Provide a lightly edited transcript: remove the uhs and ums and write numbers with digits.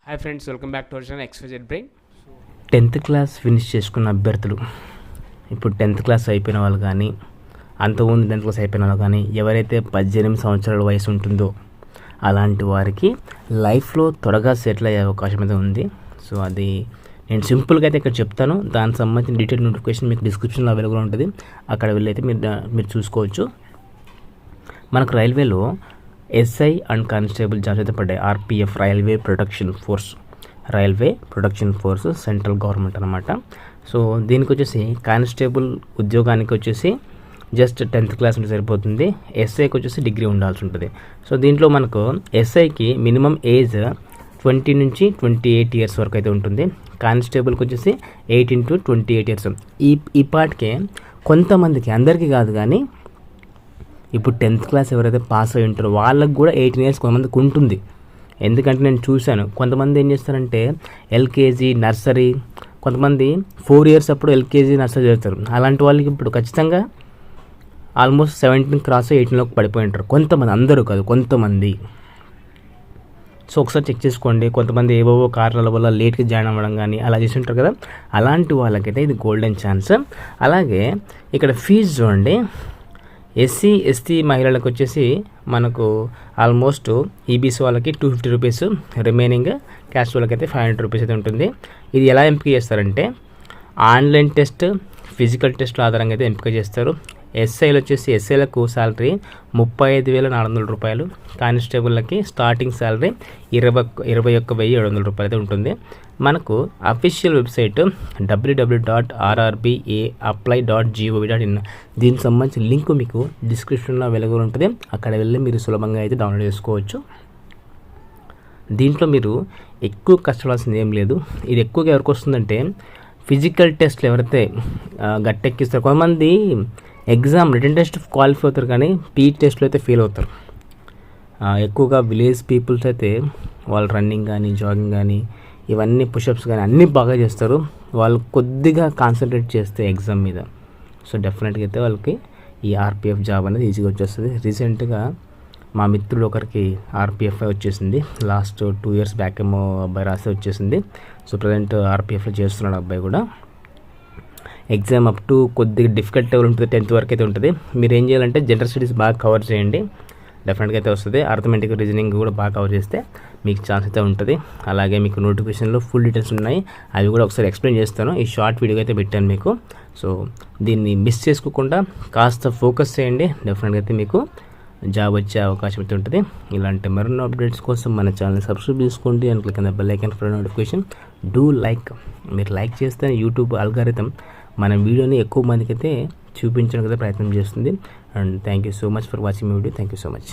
Hi friends, welcome back to our channel XYZ brain. 10th class finish చేసుకున్న అభ్యర్థులు, ఇప్పుడు 10th class అయిపోయిన వాళ్ళు కానీ, అంతకుముందు 10th క్లాస్ అయిపోయిన వాళ్ళు కానీ, ఎవరైతే 18 సంవత్సరాల వయసు ఉంటుందో అలాంటి వారికి లైఫ్లో త్వరగా సెటిల్ అయ్యే అవకాశం అయితే ఉంది. సో అది నేను సింపుల్గా అయితే ఇక్కడ చెప్తాను. దానికి సంబంధించిన డీటెయిల్ నోటిఫికేషన్ మీకు డిస్క్రిప్షన్లో అవైలబుల్ ఉంటుంది. అక్కడ వెళ్ళి అయితే మీరు చూసుకోవచ్చు. మనకు రైల్వేలో ఎస్ఐ అండ్ కానిస్టేబుల్ జాబ్స్ అయితే పడ్డాయి. RPF railway protection force central government అనమాట. సో దీనికి వచ్చేసి కానిస్టేబుల్ ఉద్యోగానికి వచ్చేసి జస్ట్ 10th క్లాస్ ఉంటే సరిపోతుంది. ఎస్ఐకి వచ్చేసి డిగ్రీ ఉండాల్సి ఉంటుంది. సో దీంట్లో మనకు ఎస్ఐకి మినిమం ఏజ్ 20 నుంచి 28 ఇయర్స్ వరకు అయితే ఉంటుంది. కానిస్టేబుల్కి వచ్చేసి 18 to 28 ఇయర్స్. ఈ పాటికే కొంతమందికి, అందరికీ కాదు కానీ, ఇప్పుడు 10th క్లాస్ ఎవరైతే పాస్ అయి ఉంటారో వాళ్ళకు కూడా 18 ఇయర్స్ కొంతమందికి ఉంటుంది. ఎందుకంటే నేను చూశాను, కొంతమంది ఏం చేస్తారంటే ఎల్కేజీ, నర్సరీ, కొంతమంది 4 ఇయర్స్ అప్పుడు ఎల్కేజీ, నర్సరీ చదువుతారు. అలాంటి వాళ్ళకి ఇప్పుడు ఖచ్చితంగా ఆల్మోస్ట్ 17 క్రాస్ 18లోకి పడిపోయి ఉంటారు. కొంతమంది, అందరూ కాదు, కొంతమంది. సో ఒకసారి చెక్ చేసుకోండి. కొంతమంది ఏవేవో కారణాల వల్ల లేట్గా జాయిన్ అవ్వడం కానీ అలా చేసి ఉంటారు కదా, అలాంటి వాళ్ళకైతే ఇది గోల్డెన్ ఛాన్స్. అలాగే ఇక్కడ ఫీజు చూడండి. SC, ST మహిళలకు వచ్చేసి మనకు ఆల్మోస్ట్ ఈబీసీ వాళ్ళకి 250 రూపీస్, రిమైనింగ్ క్యాస్ట్ వాళ్ళకి అయితే 500 రూపీస్ అయితే ఉంటుంది. ఇది ఎలా ఎంపిక చేస్తారంటే ఆన్లైన్ టెస్ట్, ఫిజికల్ టెస్ట్ ఆధారంగా అయితే ఎంపిక చేస్తారు. ఎస్ఐలు వచ్చేసి ఎస్ఐలకు శాలరీ 35,400 రూపాయలు, కానిస్టేబుల్కి స్టార్టింగ్ శాలరీ 21,700 రూపాయలు అయితే ఉంటుంది. మనకు అఫీషియల్ వెబ్సైట్ www.rrbapply.gov.in. దీనికి సంబంధించిన లింక్ మీకు డిస్క్రిప్షన్లో అవైలబుల్ ఉంటుంది. అక్కడ వెళ్ళి మీరు సులభంగా అయితే డౌన్లోడ్ చేసుకోవచ్చు. దీంట్లో మీరు ఎక్కువ కష్టపడాల్సింది ఏం లేదు. ఇది ఎక్కువగా ఎవరికి వస్తుందంటే ఫిజికల్ టెస్ట్లు ఎవరైతే గట్టెక్కిస్తారో, కొంతమంది ఎగ్జామ్ రిటన్ టెస్ట్ క్వాలిఫై అవుతారు కానీ పీఈ టెస్ట్లో అయితే ఫెయిల్ అవుతారు. ఎక్కువగా విలేజ్ పీపుల్స్ అయితే వాళ్ళు రన్నింగ్ కానీ, జాగింగ్ కానీ, ఇవన్నీ పుషప్స్ కానీ అన్నీ బాగా చేస్తారు. వాళ్ళు కొద్దిగా కాన్సన్ట్రేట్ చేస్తే ఎగ్జామ్ మీద, సో డెఫినెట్గా అయితే వాళ్ళకి ఈ RPF జాబ్ అనేది ఈజీగా వచ్చేస్తుంది. రీసెంట్గా మా మిత్రుడు ఒకరికి RPF వచ్చేసింది. లాస్ట్ 2 ఇయర్స్ బ్యాక్ ఏమో అబ్బాయి రాస్తే వచ్చేసింది. సో ప్రజెంట్ RPFలో చేస్తున్నాడు అబ్బాయి కూడా. ఎగ్జామ్ అప్ టు కొద్దిగా డిఫికల్ట్ లెవెల్ ఉంటుంది, 10th వరకు అయితే ఉంటుంది. మీరు ఏం చేయాలంటే జనరల్ స్టడీస్ బాగా కవర్ చేయండి, డెఫినెట్గా అయితే వస్తుంది. అర్థమెటిక్, రీజనింగ్ కూడా బాగా కవర్ చేస్తే మీకు ఛాన్స్ అయితే ఉంటుంది. అలాగే మీకు నోటిఫికేషన్లో ఫుల్ డీటెయిల్స్ ఉన్నాయి, అవి కూడా ఒకసారి ఎక్స్ప్లెయిన్ చేస్తాను. ఈ షార్ట్ వీడియో అయితే పెట్టాను మీకు. సో దీన్ని మిస్ చేసుకోకుండా కాస్త ఫోకస్ చేయండి, డెఫినెట్గా అయితే మీకు జాబ్ వచ్చే అవకాశం అయితే ఉంటుంది. ఇలాంటి మరిన్ని అప్డేట్స్ కోసం మన ఛానల్ని సబ్స్క్రైబ్ చేసుకోండి and click on the bell icon for notification. Do like. మీరు లైక్ చేస్తే యూట్యూబ్ అల్గారిథం మన వీడియోని ఎక్కువ మందికి అయితే చూపించడానికి అయితే ప్రయత్నం చేస్తుంది. And thank you so much for watching my video. Thank you so much.